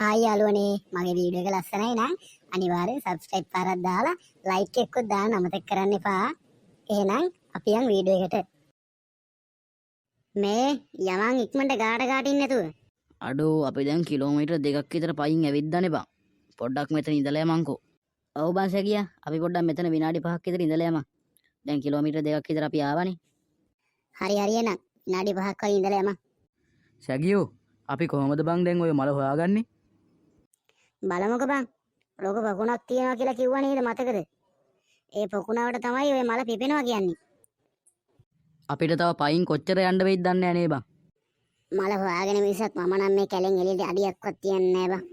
Hi යාළුවනේ මගේ video එක ලස්සනයි නම් අනිවාර්යෙන් subscribe පාරක් දාලා like එකකුත් දාන්න අමතක කරන්න එපා. එහෙනම් අපි යන් වීඩියෝ එකට. මේ යමන් ඉක්මනට ගාට ඉන්නේ නැතුව. අඩෝ අපි දැන් කිලෝමීටර් 2ක් විතර පයින් ඇවිද්දානේ බං. පොඩ්ඩක් මෙතන ඉඳලා යමන්කෝ. ඔව් බං සැකියා. අපි පොඩ්ඩක් මෙතන විනාඩි 5ක් විතර ඉඳලා යමන්. දැන් කිලෝමීටර් 2ක් විතර අපි ආවනේ. හරි එහෙනම් විනාඩි 5ක් වගේ ඉඳලා යමන්. සැගියෝ අපි කොහොමද බං දැන් ඔය මල හොයාගන්නේ? බලමුකෝ බං. ලෝක පොකුණක් තියනවා කියලා කිව්වා නේද මතකද? ඒ පොකුණාවට තමයි ඔය මල පිපෙනවා කියන්නේ. අපිට තව පයින් කොච්චර යන්න වෙයිද දන්නේ නැහැ නේ බං. මල හොයාගෙන මිසක් මම නම් මේ කැලෙන් එළියට අඩියක්වත් තියන්නේ නැහැ බං.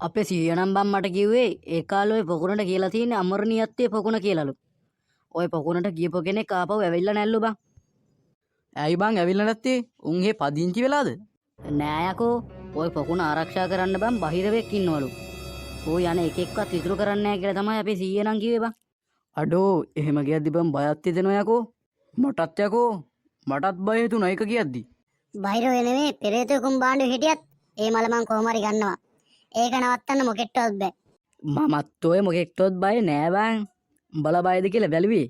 අපේ සීයා නම් බං මට කිව්වේ ඒ කාලේ ඔය පොකුණට කියලා තියෙන්නේ අමරණීයත්වයේ පොකුණ කියලාලු. ඔය පොකුණට ගියපො කෙනෙක් ආපහු ඇවිල්ලා නැල්ලු බං. ඇයි බං ඇවිල්ලා නැත්තේ? උන් එහෙ පදිංචි වෙලාද? නෑ යකෝ. ඔය පොකුණ ආරක්ෂා කරන්න බං බහිරවෙක් ඉන්නවලු. ඌ යන එකෙක්වත් ඉතුරු කරන්නේ නැහැ කියලා තමයි අපේ සීයා නම් කිව්වේ බං. අඩෝ එහෙම කියද්දි බං බයත් හිතෙනවා යකෝ. මටත් යකෝ. මටත් බය හිතුණා ඒක කියද්දි. බයිරෝ නෙමෙයි පෙරේතෝ කුම්බාණ්ඩු හිටියත් ඒ මල මං කොහොම හරි ගන්නවා. ඒක නවත්තන්න මොකෙටවත් බෑ. මමත් ඔය මොකෙක්ටවත් බය නෑ බං. උඹලා බයද කියලා බැලුවේ.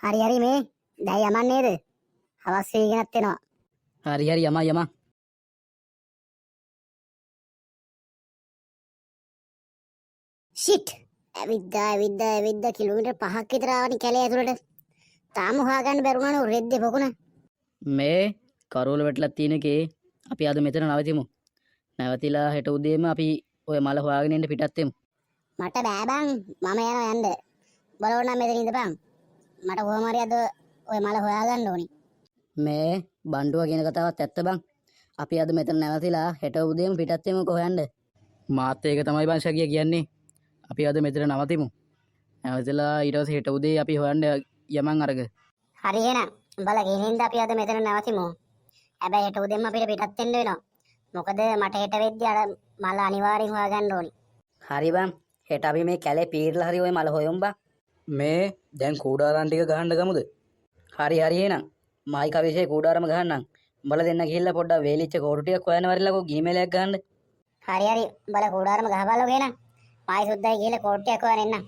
හරි මේ දැන් යමන් නේද? හවස් වේගෙනත් එනවා. හරි යමා. ෂිට්. ඇවිද්දා කිලෝමීටර් 5ක් විතර ආවනේ කැලේ ඇතුළට. තාම හොයාගන්න බැරුණානේ ඔය රෙද්දේ පොකුණ. මේ කරෝල වැටලා තියෙන එකේ අපි අද මෙතන නවතිමු. නැවතිලා හෙට උදේම අපි ඔය මල හොයාගෙන ඉන්න පිටත් වෙමු. මට බෑ බං. මම යනවා යන්න. බලන්න මෙතන ඉඳපන්. මට කොහොම හරි අද ඔය මල හොයාගන්න ඕනේ. මේ බණ්ඩුව කියන කතාවත් ඇත්ත බං. අපි අද මෙතන නැවතිලා හෙට උදේම පිටත් වෙමු කොහෙන්ද? මාත් ඒක තමයි බං ශකිය කියන්නේ. අපි අද මෙතන නවතිමු. නැවතිලා ඊට පස්සේ හෙට උදේ අපි හොයන්න යමන් අරග. හරි එහෙනම් උඹලා ගිහින් අපි අද මෙතන නැවතිමු. හැබැයි හෙට උදේම අපිට පිටත් වෙන්න වෙනවා. මොකද මට හෙට වෙද්දී අර මල අනිවාර්යෙන් හොයාගන්න ඕනේ. හරි බං. හෙට අපි මේ කැලේ පීරලා හරි ඔය මල හොයමු බං. මේ දැන් කූඩාරම් ටික ගහන්න ගමුද? හරි එහෙනම්. මායි කවිසේ කූඩාරම ගහන්නම්. උඹලා දෙන්න ගිහිල්ලා පොඩ්ඩක් වේලිච්ච කෝටු ටිකක් හොයන්න වරිලාකෝ ගිනිමෙලයක් ගහන්න. හරි උඹලා කූඩාරම ගහපල්ලෝ එහෙනම්. මායි සුද්දයි ගිහලා කෝට්ටියක් හොයන්න එන්න.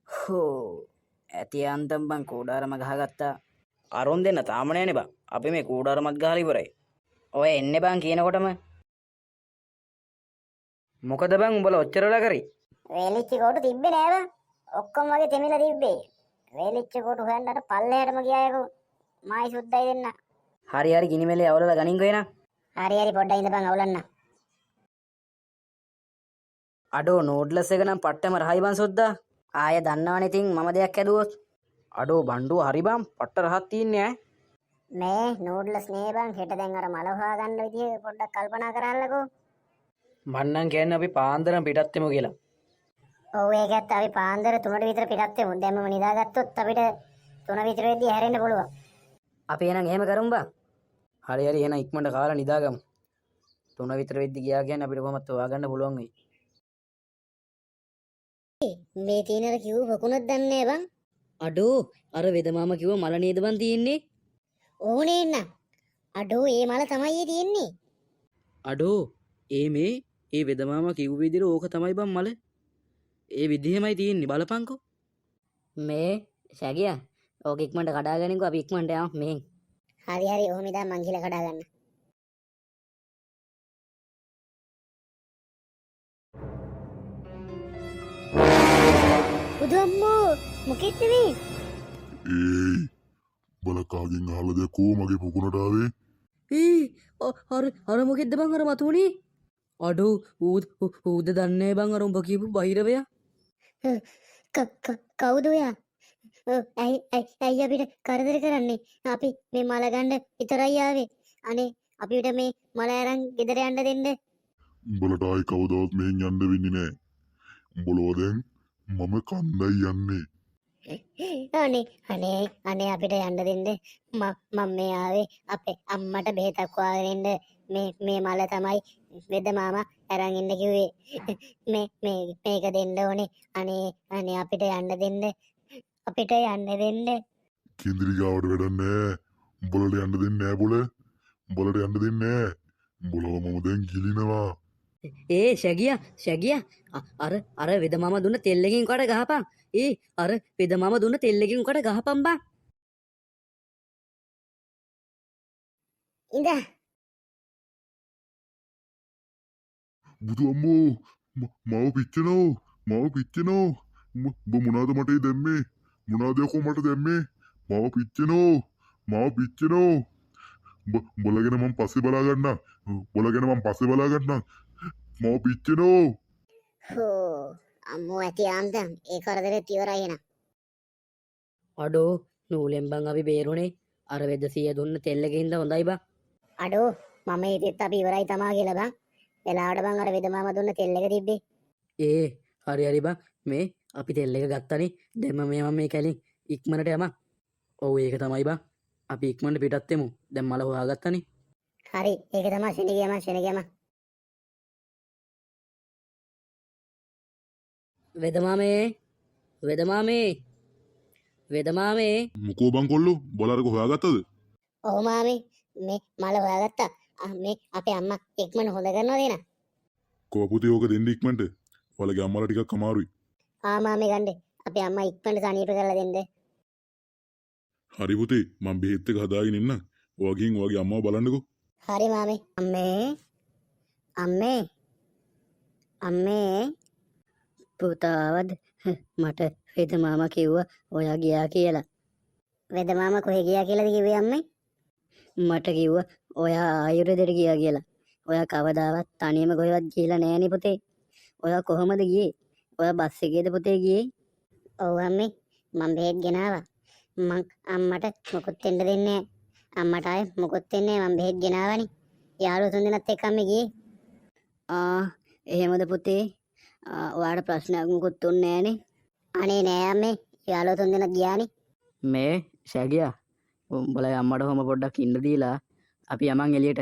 හෝ ඇති අන්තම් බං කූඩාරම ගහගත්තා. අරුන් දෙන්න තාම නෑනේ බං. අපි මේ කූඩාරමත් ගහලා ඉවරයි. ඔය එන්නේ බං කියනකොටම මොකද බං උඹලා ඔච්චරලා කරේ? වේලිච්ච කෝටු තිබ්බේ නෑ බං. ඔක්කොම වගේ තෙමිලා තිබ්බේ. වේලිච්ච කෝටු හොයන්න අර පල්ලෙහාටම ගියායකෝ. මායි සුද්දයි දෙන්න. හරි ගිනිමෙලේ අවලලා ගනින්කෝ එන. හරි පොඩ්ඩක් ඉඳපන් අවුලන්න. අඩෝ නෝඩ්ලස් එක නම් පට්ටම රහයි බං සොද්දා. ආය දන්නවනේ ඉතින් මම දෙයක් ඇදුවොත්. අඩෝ බණ්ඩුව හරි බං පට්ට රහක් තියන්නේ ඈ. මේ නූඩ්ලස් නේ බං හෙට දැන් අර මල හොයාගන්න විදිය පොඩ්ඩක් කල්පනා කරන්නකෝ. මන්නම් කියන්නේ අපි පාන්දරම පිටත් වෙමු කියලා. ඔව් ඒකත් අපි පාන්දර 3ට විතර පිටත් වෙමු. දැන්ම නිදාගත්තොත් අපිට 3 විතර වෙද්දී හැරෙන්න පුළුවන්. අපි එහෙනම් එහෙම කරමු බං. හරි එහෙනම් ඉක්මනට කාලා නිදාගමු. 3 විතර වෙද්දි ගියා කියන්නේ අපිට කොහොමද හොයාගන්න පුළුවන් වෙයි. මේ තියෙන අර කිව්ව පොකුණක් දන්නේ බං. අඩෝ අර වෙදමාම කිව්ව මල නේද බං තියෙන්නේ? ඕනේ නං. අඩෝ ඒ මල තමයි තියෙන්නේ. අඩෝ ඒ වෙදමාම කිව්ව විදිහට ඕක තමයි බං මල. ඒ විදිහමයි තියෙන්නේ බලපංකෝ. මේ සැගියා ඕක ඉක්මනට කඩාගනින්කෝ අපි ඉක්මනට යමු මෙහෙන්. හරි ඔහොම ඉඳන් මං ගිහලා කඩා ගන්න. බුදුම්මෝ මොකෙද්ද මේ? බල කාගෙන් අහලා දැකෝ මගේ පොකුණට ආවේ? අර මොකෙද්ද බං අර මතුනේ? අඩෝ ඌද දන්නේ බං අර උඹ කියපු බහිරවයා. කවුද ඔයා? ඇයි අපිට කරදර කරන්නේ? අපි මේ මල ගන්න විතරයි ආවේ. අනේ අපිට මේ මල අරන් ගෙදර යන්න දෙන්න. උඹලට ආයි කවදාවත් මෙහෙන් යන්න වෙන්නේ නෑ. උඹලව දැන් මම කණ්ඩායි යන්නේ. අනේ අපිට යන්න දෙන්න. මම මේ ආවේ අපේ අම්මට බෙහෙතක් හොයාගෙන ඉන්න. මේ මල තමයි වෙද මාමා අරන් ඉන්න කිව්වේ. මේක දෙන්න ඕනේ. අනේ අපිට යන්න දෙන්න. කිඳිරි ගාවට වැඩක් නෑ. උඹලට යන්න දෙන්නේ නෑ බොල. උඹලට යන්න දෙන්නේ නෑ. උඹලව මම දැන් ගිලිනවා. ඒ ශැගියා අර වෙද මාම දුන්න තෙල්ලකින් කොට ගහපන්. අර වෙද මාම දුන්න තෙල්ලකින් කොට ගහපන් බං. ඉඳ බුදු අම්මෝ මාව පිච්චෙනෝ. උඹ මොනාද මට දැම්මේ? මොනාද යකෝ මට දැම්මේ? මාව පිච්චෙනෝ. උඹලා ගැන මම පස්සේ බලා ගන්නම්. මාව පිච්චෙනෝ. හෝ අම්මෝ ඇති ආන්දම් ඒ කරදරේ ඉවරයි එන. අඩෝ නූලෙන් බං අපි බේරුණේ. අර වෙද සිය දුන්න තෙල්ලකින්ද හොඳයි බං. අඩෝ මම හිතෙත් අපි ඉවරයි තමා කියලා බං. වෙලාවට බං අර වෙදමාම දුන්න තෙල් එක තිබ්බේ. හරි බං මේ අපි තෙල් එක ගත්තනේ. දැන් මම මේ කැලින් ඉක්මනට යමන්. ඔව් ඒක තමයි බං. අපි ඉක්මනට පිටත් වෙමු. දැන් මල හොයාගත්තනේ. හරි ඒක තමයි ශෙනගියම. වෙද මාමේ මොකෝ බං කොල්ලෝ බලාරක හොයාගත්තද? ඔව් මාමේ මේ මල හොයාගත්තා. මේ අපේ අම්මා ඉක්මන හොඳ කරනවා දෙනා. කෝ පුතේ ඕක දෙන්න ඉක්මනට. ඔයාලගේ අම්මලා ටිකක් අමාරුයි. මාමේ ගන්නේ අපේ අම්මා ඉක්මනට සනීප කරලා දෙන්න. හරි පුතේ මම බෙහෙත් එක හදාගෙන ඉන්න. ඔයා ගිහින් ඔයාගේ අම්මව බලන්නකෝ. හරි මාමේ. අම්මේ පුතාවද මට වෙද මාමා කිව්වා ඔයා ගියා කියලා. වෙද මාමා කොහෙ ගියා කියලාද කිව්වේ අම්මේ? මට කිව්වා ඔයා ආයුර්වේදයට ගියා කියලා. ඔයා කවදාවත් තනියම කොහෙවත් ගිහිලා නෑනේ පුතේ. ඔයා කොහමද ගියේ? ඔයා බස් එකේද පුතේ ගියේ? ඔව් අම්මේ මම බෙහෙත් ගෙනාවා. මං අම්මට මොකුත් දෙන්න දෙන්නේ නෑ. අම්මට ආයේ මොකුත් දෙන්නේ නෑ. මම බෙහෙත් ගෙනාවනේ. යාළුවෝ තුන්දෙනාත් එක්ක අම්මේ ගියේ. එහෙමද පුතේ? ඔයාට ප්‍රශ්නයක් මොකුත් තුන්නේ නෑනේ. අනේ නෑ අම්මේ. යාළුවෝ තුන්දෙනාත් ගියානේ. මේ ශැගියා උඹලා අම්මට හොම පොඩ්ඩක් ඉන්න දීලා අපි යමන් එළියට.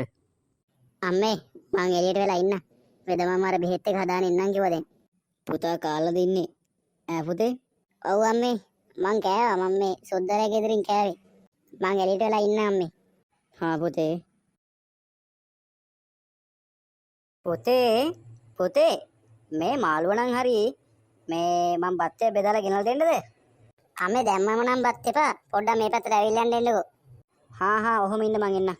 අම්මේ මං එළියට වෙලා ඉන්න. වෙදමම අර බෙහෙත් එක හදාගෙන ඉන්නම් කිව්වා දැන්. පුතා කාලා දින්නේ. පුතේ? ඔව් අම්මේ මං කෑවා. මම මේ සොද්දරේ ගෙදරින් කෑවේ. මං එළියට වෙලා ඉන්න අම්මේ. පුතේ. පුතේ මේ මාළුව නම් හරි මේ මං බත්තේ බෙදලා ගෙනල්ලා දෙන්නද? අම්මේ දැම්මම නම් බත් එපා. පොඩ්ඩක් මේ පැත්තට ඇවිල්ලා යන්න එන්නකෝ. ඔහොම ඉන්න මං එන්න.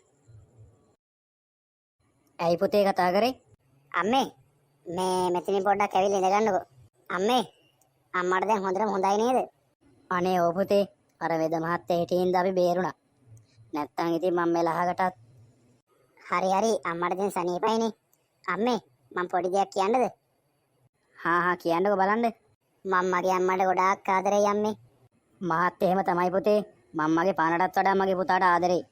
ඇයි පුතේ කතා කරේ? අම්මේ මේ මෙතනින් පොඩ්ඩක් ඇවිල්ලා ඉඳ ගන්නකෝ. අම්මේ අම්මට දැන් හොඳයි නේද? අනේ ඔව් පුතේ. අර වෙද මහත්තයා හිටින්ද අපි බේරුණා. නැත්තම් ඉතින් මම මේ ලහකටත් හරි අම්මට දැන් සනීපයිනේ. අම්මේ මම පොඩි දෙයක් කියන්නද? කියන්නකෝ බලන්න. මම මගේ අම්මට ගොඩාක් ආදරෙයි අම්මේ. මහත් එහෙම තමයි පුතේ. මම මගේ පානටත් වඩා මගේ පුතාට ආදරෙයි.